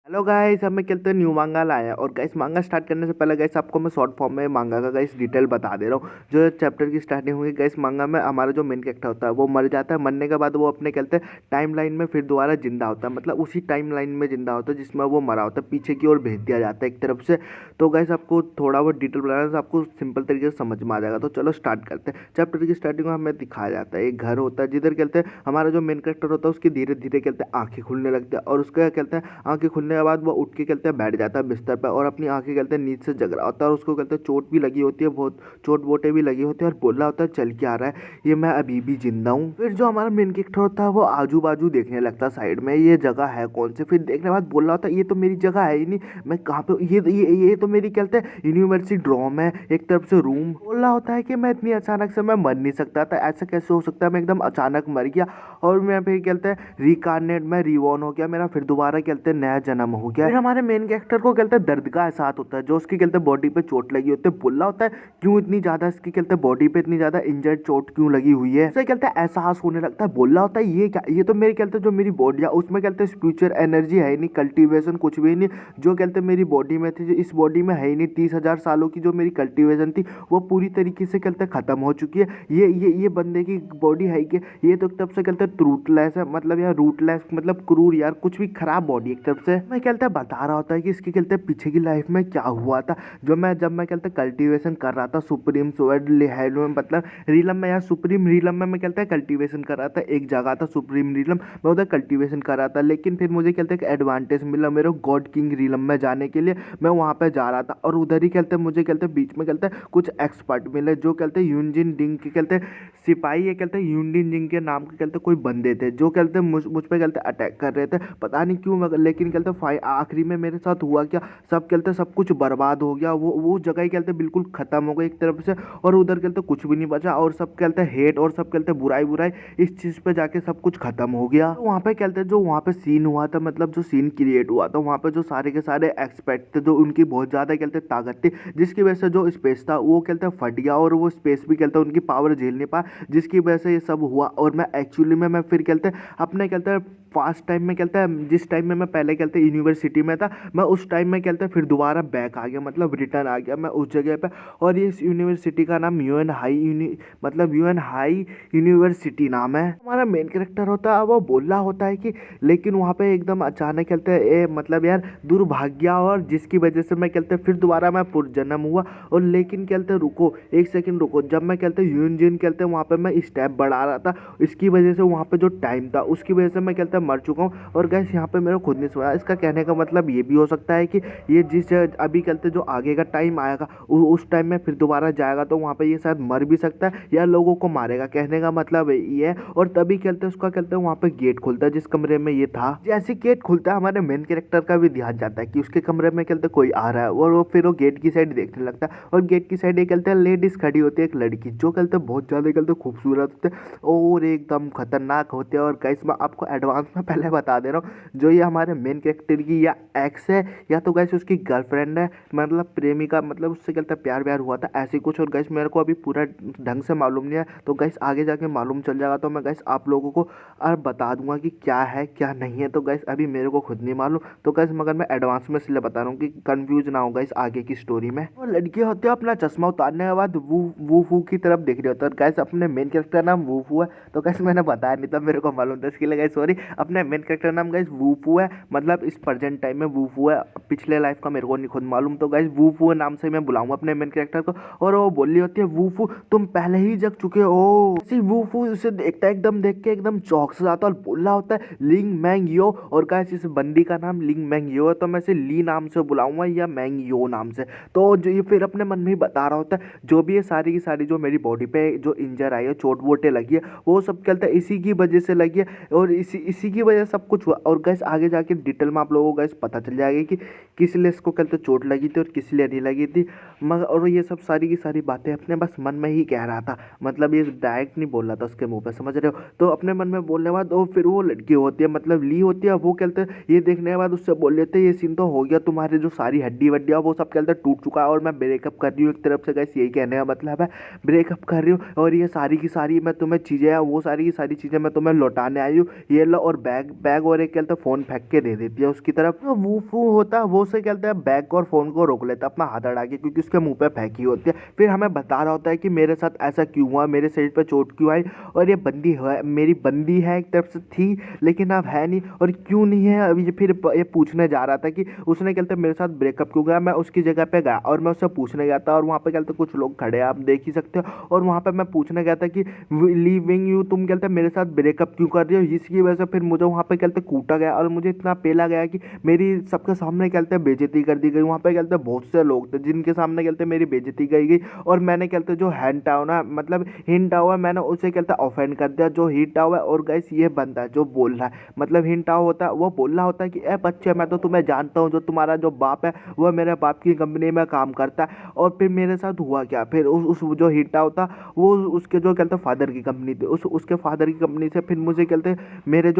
Hello guys, हमें खेलते हैं न्यू मांगा लाया और गाइस मांगा स्टार्ट करने से पहले गाइस आपको मैं शॉर्ट फॉर्म में मांगा का गाइस डिटेल बता दे रहा हूँ। जो चैप्टर की स्टार्टिंग हुई गाइस, मांगा में हमारा जो मेन कैरेक्टर होता है वो मर जाता है। मरने के बाद वो अपने खेलते हैं टाइम लाइन में फिर दोबारा जिंदा होता है, मतलब उसी टाइम लाइन में जिंदा होता है जिसमें वो मरा होता है, पीछे की ओर भेज दिया जाता है एक तरफ से। तो गाइस आपको थोड़ा बहुत डिटेल बनाना तो आपको सिंपल तरीके से समझ में आ जाएगा। तो चलो स्टार्ट करते हैं। चैप्टर की स्टार्टिंग में हमें दिखाया जाता है एक घर होता है जिधर कहते हैं हमारा जो मेन कैरेक्टर होता है उसकी धीरे धीरे कहते हैं आंखें खुलने लगती है, और उसका कहते हैं आंखें खुलने के बाद वो उठ के कहते हैं बैठ जाता है बिस्तर पर और अपनी आंखें कहते हैं नींद से जग रहा होता है, और उसको कहते हैं चोट भी लगी होती है, बहुत चोट वोटें भी लगी होती है, और बोल रहा होता है चल के आ रहा है ये मैं अभी भी जिंदा हूँ। फिर जो हमारा मेन कैरेक्टर होता है वो आजू बाजू देखने लगता है साइड में ये जगह है कौन सी। फिर देखने के बाद बोल रहा होता है ये तो मेरी जगह है ही नहीं, मैं कहाँ पे ये तो मेरी कहते हैं यूनिवर्सिटी ड्रॉम है, एक तरफ से रूम। बोल रहा होता है कि मैं इतनी अचानक से मैं मर नहीं सकता था, ऐसा कैसे हो सकता है, मैं एकदम अचानक मर गया और मैं फिर कहते हैं रिकारनेट में रिवॉर्न हो गया, मेरा फिर दोबारा कहते हैं नया जन्म हो गया। फिर हमारे मेन कैरेक्टर को कहते हैं दर्द का एहसास होता है, जो उसकी कहते हैं बॉडी पे चोट लगी होती है। बुल्ला होता है क्यों इतनी ज्यादा इसकी कहते हैं बॉडी पे इतनी ज्यादा इंजर्ड चोट क्यों लगी हुई है, उसे कहते हैं एहसास होने लगता है। बोला होता है ये क्या, ये तो मेरे कहते हैं जो मेरी बॉडी है उसमें कहते हैं फ्यूचर एनर्जी है ही नहीं, कल्टीवेशन कुछ भी नहीं, जो कहते हैं मेरी बॉडी में थी जो इस बॉडी में है ही नहीं। 30,000 सालों की जो मेरी कल्टीवेशन थी वो पूरी तरीके से कहते हैं खत्म हो चुकी है। ये बंदे की बॉडी है कि ये तो एक तरफ से कहते हैं रूटलेस है, मतलब यार रूटलेस मतलब क्रूर यार, कुछ भी खराब बॉडी एक तरफ से। मैं कहते हैं बता रहा होता है कि इसकी कहते हैं पीछे की लाइफ में क्या हुआ था। जब मैं कहते हैं कल्टीवेशन कर रहा था सुप्रीम सोएड लिहाइल में, मतलब रीलम में, यार सुप्रीम रीलम में मैं कहते हैं कल्टीवेशन कर रहा था, एक जगह था सुप्रीम रीलम, मैं उधर कल्टीवेशन कर रहा था। लेकिन फिर मुझे कहते हैं एक एडवांटेज मिला मेरे गॉड किंग रीलम में जाने के लिए, मैं वहाँ पे जा रहा था और उधर ही कहते हैं मुझे कहते हैं बीच में कहते हैं कुछ एक्सपर्ट मिले जो कहते हैं यूनजिन डिंग के कहते हैं सिपाही है, कहते हैं यूनजिन डिंग के नाम के कहते हैं कोई बंदे थे जो कहते हैं मुझ पे कहते हैं अटैक कर रहे थे, पता नहीं क्यों लेकिन कहते हैं आखिरी में मेरे साथ हुआ क्या, सब कहते हैं सब कुछ बर्बाद हो गया, वो जगह ही कहते हैं बिल्कुल खत्म हो गई एक तरफ से, और उधर कहते हैं कुछ भी नहीं बचा, और सब कहते हैं हेट और सब कहते हैं बुराई बुराई, इस चीज़ पे जाके सब कुछ खत्म हो गया। तो वहाँ पे कहते हैं जो वहाँ पे सीन हुआ था, मतलब जो सीन क्रिएट हुआ था वहाँ पे जो सारे के सारे एक्सपर्ट थे जो उनकी बहुत ज़्यादा कहते हैं ताकत थी, जिसकी वजह से जो स्पेस था वो कहते हैं फट गया, और वो स्पेस भी कहते हैं उनकी पावर झेल नहीं पाया, जिसकी वजह से ये सब हुआ। और मैं एक्चुअली में मैं फिर कहते हैं अपने कहते हैं फास्ट टाइम में कहते हैं जिस टाइम में मैं पहले कहते हैं यूनिवर्सिटी में था, मैं उस टाइम में कहते हैं फिर दोबारा बैक आ गया, मतलब रिटर्न आ गया मैं उस जगह पे। और ये इस यूनिवर्सिटी का नाम यूएन हाई मतलब यूएन हाई यूनिवर्सिटी नाम है। हमारा मेन कैरेक्टर होता है वो बोल रहा होता है कि लेकिन वहाँ पे एकदम अचानक कहते हैं मतलब यार दुर्भाग्य, और जिसकी वजह से मैं कहते हैं फिर दोबारा मैं पुनर्जन्म हुआ। और लेकिन कहते रुको एक सेकंड रुको, जब मैं कहते यूनजिन कहते वहाँ पे मैं स्टेप बढ़ा रहा था, इसकी वजह से वहाँ पे जो टाइम था उसकी वजह से मैं कहते मर चुका हूँ। और गैस यहाँ पे मेरे खुद नहीं सोया, इसका कहने का मतलब ये भी हो सकता है कि ये जिस अभी कहते जो आगे का टाइम आएगा उस टाइम में फिर दोबारा जाएगा तो वहाँ पे ये शायद मर भी सकता है या लोगों को मारेगा, कहने का मतलब ये है। और तभी कहते उसका कहते वहाँ पे गेट खुलता है जिस कमरे में ये था। जैसे गेट खुलता है हमारे मेन कैरेक्टर का भी ध्यान जाता है कि उसके कमरे में कहते कोई आ रहा है, और वो फिर वो गेट की साइड देखने लगता है, और गेट की साइड ये कहते हैं लेडीज खड़ी होती है, एक लड़की जो कहते बहुत ज़्यादा कहते खूबसूरत होते और एकदम खतरनाक होते हैं। और गाइस मैं आपको एडवांस में पहले बता दे रहा हूँ, जो ये हमारे मेन कैरेक्टर की या एक्स है या तो गाइस उसकी गर्लफ्रेंड है, मतलब प्रेमिका, मतलब उससे कहते प्यार व्यार हुआ था ऐसी कुछ। और गाइस मेरे को अभी पूरा ढंग से मालूम नहीं है, तो गाइस आगे जाके मालूम चल जाएगा, तो मैं गाइस आप लोगों को और बता दूंगा कि क्या है क्या नहीं है। तो गाइस अभी मेरे को खुद नहीं मालूम, तो गाइस मगर मैं एडवांस में इसलिए बता रहा हूँ कि कंफ्यूज ना हो गाइस आगे की स्टोरी में। वो लड़कियाँ होती है अपना चश्मा उतारने के बाद वू की तरफ देख रही होती है, और गाइस अपने मेन कैरेक्टर का नाम वूफू है, तो गाइस मैंने बताया नहीं था, मेरे को मालूम था, इसके लिए गाइस सॉरी। अपने मेन कैरेक्टर नाम गाइस वूफू है, मतलब इस प्रेजेंट टाइम में वूफू है, पिछले लाइफ का मेरे को नहीं खुद मालूम, तो गाइस वूफू नाम से मैं बुलाऊंगा अपने मेन कैरेक्टर को। और वो बोली होती है वूफू तुम पहले ही जग चुके हो। ऐसी वूफू उसे देखता है, एकदम देख के एकदम चौंक से जाता है और बोला होता है लिंग मैंग यो। और गाइस इस बंदी का नाम लिंग मैंग यो है, तो मैं इसे ली नाम से बुलाऊंगा या मैंग यो नाम से। तो जो ये फिर अपने मन में ही बता रहा होता है जो भी ये सारी की सारी जो मेरी बॉडी पे जो इंजर आई है, चोट वोटें लगी है, वो सब कहता है इसी की वजह से लगी है, और इसी की वजह से सब कुछ हुआ। और गैस आगे जाके डिटेल में आप लोगों को गैस पता चल जाएगा कि किस लिए इसको कहते चोट लगी थी और किस लिए नहीं लगी थी, मगर और ये सब सारी की सारी बातें अपने बस मन में ही कह रहा था, मतलब ये डायरेक्ट नहीं बोल रहा था उसके मुंह पे, समझ रहे हो। तो अपने मन में बोलने के बाद वो फिर वो लड़की होती है मतलब ली होती है, वो कहते हैं ये देखने के बाद उससे बोल लेते हैं ये सीन तो हो गया, तुम्हारे जो सारी हड्डी वड्डियाँ वो सब कहते हैं टूट चुका है और मैं ब्रेकअप कर रही हूँ, एक तरफ से गैस यही कहने का मतलब है ब्रेकअप कर रही हूँ, और ये सारी की सारी मैं तुम्हें चीज़ें वो सारी की सारी चीज़ें मैं तुम्हें लौटाने आई हूँ, ये लो। और और बैग और एक क्या बोलते हैं फ़ोन फेंक के दे देती है उसकी तरफ। तो वो होता है वो उसे क्या बोलते हैं बैग और फ़ोन को रोक लेता है अपना हाथ अड़ा के, क्योंकि उसके मुंह पे फेंकी होती है। फिर हमें बता रहा होता है कि मेरे साथ ऐसा क्यों हुआ, मेरे शरीर पे चोट क्यों आई, और ये बंदी है मेरी बंदी है एक तरफ से थी लेकिन अब है नहीं, और क्यों नहीं है अभी। फिर ये पूछने जा रहा था कि उसने क्या बोलते हैं मेरे साथ ब्रेकअप क्यों गया। मैं उसकी जगह पे गया और मैं उससे पूछने गया था, और वहाँ पे क्या बोलते हैं कुछ लोग खड़े हैं आप देख ही सकते हो, और वहाँ पे मैं पूछने गया था कि लीविंग यू तुम क्या बोलते हैं मेरे साथ ब्रेकअप क्यों कर रही हो। इसकी वजह से फिर मुझे वहाँ पे क्या बोलते हैं कूटा गया, और मुझे इतना पेला गया कि मेरी सबके सामने क्या बोलते हैं बेइज्जती कर दी गई। वहाँ पे क्या बोलते हैं बहुत से लोग थे जिनके सामने क्या बोलते हैं मेरी बेइज्जती की गई, और मैंने क्या बोलते हैं जो हैंड हुआ ना मतलब हिंट हुआ मैंने उसे क्या बोलते हैं ऑफेंड कर दिया जो हिट हुआ है। और गाइस ये बंदा है जो बोल रहा है मतलब हिंट होता है वो बोल रहा होता है कि ए बच्चे मैं तो तुम्हें जानता हूँ, जो तुम्हारा जो बाप है वो मेरे बाप की कंपनी में काम करता है। और फिर मेरे साथ हुआ क्या, फिर उस जो हिट होता वो उसके जो कहते हैं फादर की कंपनी थी, उसके फादर की कंपनी से फिर मुझे कहते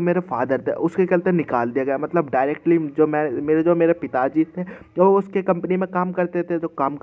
मेरे फादर थे उसके कहते निकाल दिया गया। मतलब डायरेक्टली जो मेरे पिताजी थे जो उसके कंपनी में काम करते थे, जो काम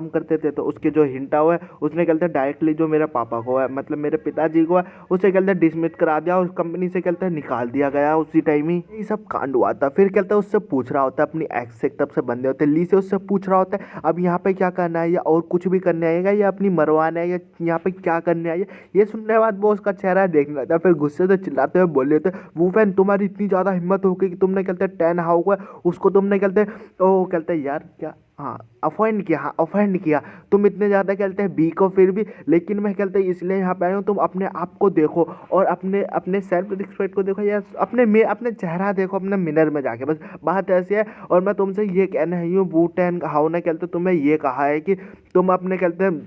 करते थे, तो उसके जो हिंटा हुआ है उसने कहते डायरेक्टली जो मेरे पापा को है मतलब मेरे पिताजी को है उसे कहते डिसमिस करा दिया, उस कंपनी से कहते निकाल दिया गया उसी टाइम ही। ये सब कांड हुआ था। फिर कहते हैं उससे पूछ रहा होता है अपनी एक्स से तब से बंदे होते ली से उससे पूछ रहा होता है अब यहाँ पे क्या करना है या और कुछ भी करने आएगा या अपनी मरवाना है या यहाँ पे क्या करने आई है। ये सुनने के बाद वो उसका चेहरा देखने लगता है, फिर गुस्से से चिल्लाते हुए बोल लेते वो फैन तुम्हारी इतनी ज़्यादा हिम्मत हो गई कि तुमने कहते 10 हाउ को उसको तुमने कहते ओ कहते यार क्या हाँ अफेंड किया, हाँ अफेंड किया। तुम इतने ज़्यादा कहते हैं बी को फिर भी, लेकिन मैं कहते हैं इसलिए यहाँ पे आया हूँ तुम अपने आप को देखो और अपने अपने सेल्फ रिस्पेक्ट को देखो या अपने चेहरा देखो अपने मिरर में जाके, बस बात ऐसी है। और मैं तुमसे ये कहना ही हूँ वू टेन हाउ ने कहते तुम्हें ये कहा है कि तुम अपने कहते हैं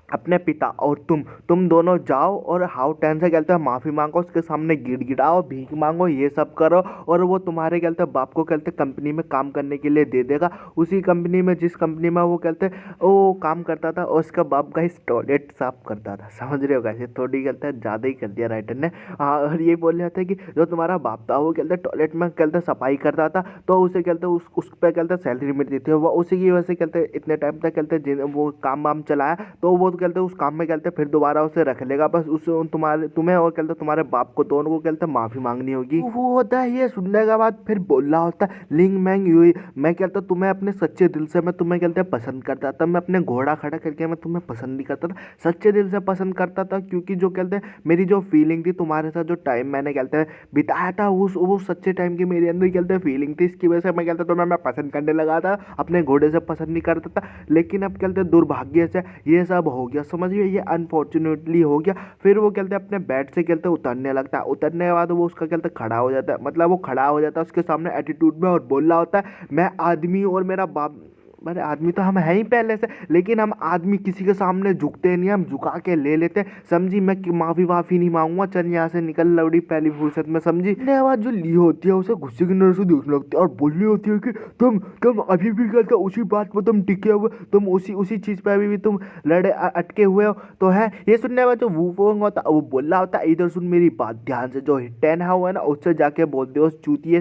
अपने पिता और तुम दोनों जाओ और हाउ टेन से कहते हैं माफ़ी मांगो, उसके सामने गिड़गिड़ाओ भीख मांगो ये सब करो, और वो तुम्हारे कहते हैं बाप को कहते कंपनी में काम करने के लिए दे देगा, उसी कंपनी में जिस कंपनी में वो कहते वो काम करता था और उसका बाप का इस टॉयलेट साफ करता था। समझ रहे हो कैसे थोड़ी कहते हैं ज़्यादा ही कर दिया राइटर ने। हाँ और ये बोल रहे थे कि जो तुम्हारा बाप था वो कहते टॉयलेट में कहते सफाई करता था तो उसे कहते उस पर कहते सैलरी मिलती थी, वो उसी की वजह से कहते इतने टाइम तक कहते वो काम वाम चलाया तो वो कहते उस काम में कहते फिर दोबारा उसे रख लेगा, बस उस तुम्हें और कहते तुम्हारे बाप को दोनों को कहते माफी मांगनी होगी। वो होता है ये सुनने के बाद फिर बोल रहा होता है लिंग मैंग यू मैं कहता तुम्हें अपने सच्चे दिल से मैं तुम्हें कहते पसंद करता था, मैं अपने घोड़ा खड़ा करके मैं तुम्हें पसंद नहीं करता था, सच्चे दिल से पसंद करता था क्योंकि जो कहते मेरी जो फीलिंग थी तुम्हारे साथ जो टाइम मैंने कहते बिताया था उस सच्चे टाइम की मेरे अंदर कहते फीलिंग थी, इसकी वजह से मैं कहता तुम्हें मैं पसंद करने लगा था, अपने घोड़े से पसंद नहीं करता था। लेकिन अब कहते दुर्भाग्य से ये सब हो गया, समझिए ये अनफॉर्चुनेटली हो गया। फिर वो कहते अपने बेड से कहते उतरने लगता है, उतरने के बाद वो उसका कहते खड़ा हो जाता है, मतलब वो खड़ा हो जाता है उसके सामने एटीट्यूड में और बोल रहा होता है मैं आदमी और मेरा बाप अरे आदमी तो हम है ही पहले से, लेकिन हम आदमी किसी के सामने झुकते नहीं, हम झुका के ले लेते समझी। मैं माफ़ी वाफ़ी नहीं मांगूंगा, चल यहाँ से निकल लौड़ी पहली फुर्सत में समझी। ने आवाज़ जो ली होती है उसे गुस्से की नजर से देखने लगती है और बोलनी होती है कि तुम अभी भी कहते उसी बात पर तुम टिके हुए, तुम उसी चीज़ पर अभी भी तुम लड़े अटके हुए हो तो है। ये सुनने वाला जो वूफोंग होता है वो बोल रहा होता है इधर सुन मेरी बात ध्यान से, जो टेन हुआ है ना उससे जाके बोल दे उस चूतिए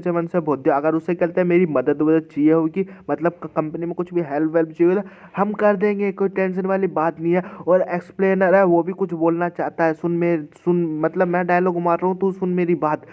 से मन से बोल दे, अगर उससे कहते हैं मेरी मदद चाहिए होगी मतलब कंपनी में कुछ भी हेल्प वेल्प चाहिए हम कर देंगे, कोई टेंशन वाली बात नहीं है। और एक्सप्लेनर है वो भी कुछ बोलना चाहता है, सुन मतलब मैं डायलॉग मार रहा हूँ तू सुन मेरी बात,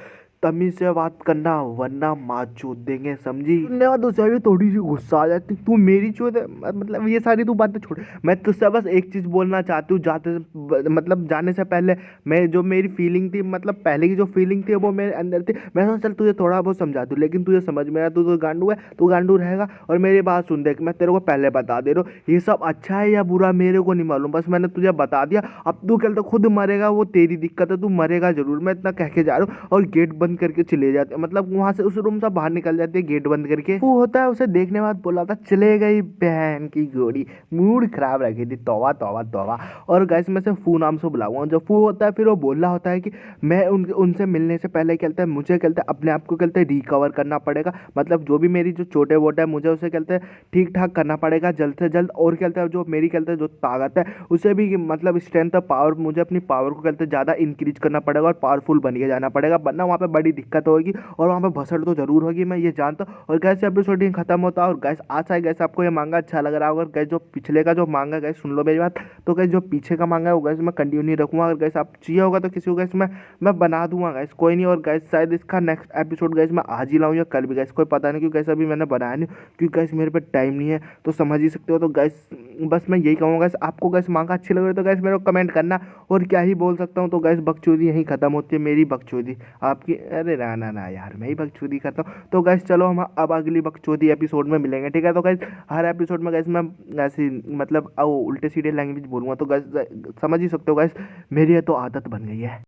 तमीज से बात करना वरना मार चूत देंगे समझी। सुनने बाद उसे भी थोड़ी सी गुस्सा आ जाती तू मेरी चूत मतलब ये सारी तू बातें छोड़, मैं तुझसे बस एक चीज़ बोलना चाहती हूँ मतलब जाने से पहले मैं जो मेरी फीलिंग थी मतलब पहले की जो फीलिंग थी वो मेरे अंदर थी, मैं सोचा चल तुझे थोड़ा बहुत समझा दूँ लेकिन तुझे समझ में आया तू तो गांडू है, तू गांडू रहेगा। और मेरी बात सुन देख मैं तेरे को पहले बता दे रहा हूँ ये सब अच्छा है या बुरा मेरे को नहीं मालूम, बस मैंने तुझे बता दिया, अब तू कल तो खुद मरेगा वो तेरी दिक्कत है, तू मरेगा जरूर, मैं इतना कह के जा रहा हूँ। और गेट बंद करके चले जाते मतलब वहां से उस रूम से बाहर निकल जाते हैं गेट बंद करके। वो होता है उसे देखने बाद बोला था चले गई बहन की गोरी, मूड खराब रखी थी, तौबा तौबा तौबा। और गैस में से फू नाम से बुलाऊंगा, जब फू होता है फिर वो बोल रहा होता है कि मैं उनसे मिलने से पहले कहता है मुझे कहते हैं अपने आप को कहते हैं रिकवर करना पड़ेगा, मतलब जो भी मेरी जो छोटे वोटे है मुझे उसे कहते हैं ठीक ठाक करना पड़ेगा जल्द से जल्द। और कहते हैं जो मेरी कहते हैं जो ताकत है उसे भी मतलब स्ट्रेंथ और पावर मुझे अपनी पावर को कहते हैं ज़्यादा इंक्रीज करना पड़ेगा और पावरफुल बन के जाना पड़ेगा, वरना वहाँ पे बड़ी दिक्कत होगी और वहाँ पे भसड़ तो जरूर होगी, मैं ये जानता हूँ। और गैस एपिसोड ही खत्म होता है। और गैस आशा है गैस आपको ये मांगा अच्छा लग रहा होगा। गैस जो पिछले का जो मांगा गैस सुन लो मेरी बात, तो गैस जो पीछे का मांगा है वो गैस मैं कंटिन्यू नहीं रखूँगा। अगर गैस आप चाहिए होगा तो किसी को गैस मैं बना दूंगा गैस, कोई नहीं। और गैस शायद इसका नेक्स्ट एपिसोड गैस मैं आज ही लाऊं या कल भी गैस, कोई पता नहीं, क्योंकि गैस अभी मैंने बनाया नहीं, क्योंकि गैस मेरे पे टाइम नहीं है, तो समझ ही सकते हो। तो गैस बस मैं यही कहूँगा गैस, आपको गैस मांगा अच्छी लग रही है तो गैस मेरे को कमेंट करना। और क्या ही बोल सकता हूँ। तो गैस बकचोदी यहीं खत्म होती है, मेरी बकचोदी आपकी, अरे ना ना ना यार, मैं ही बकचोदी करता हूँ। तो गैस चलो हम अब अगली बकचोदी एपिसोड में मिलेंगे, ठीक है। तो गैस हर एपिसोड में गैस मैं ऐसी मतलब उल्टे सीधे लैंग्वेज बोलूँगा, तो गैस समझ ही सकते हो गैस, मेरी ये तो आदत बन गई है।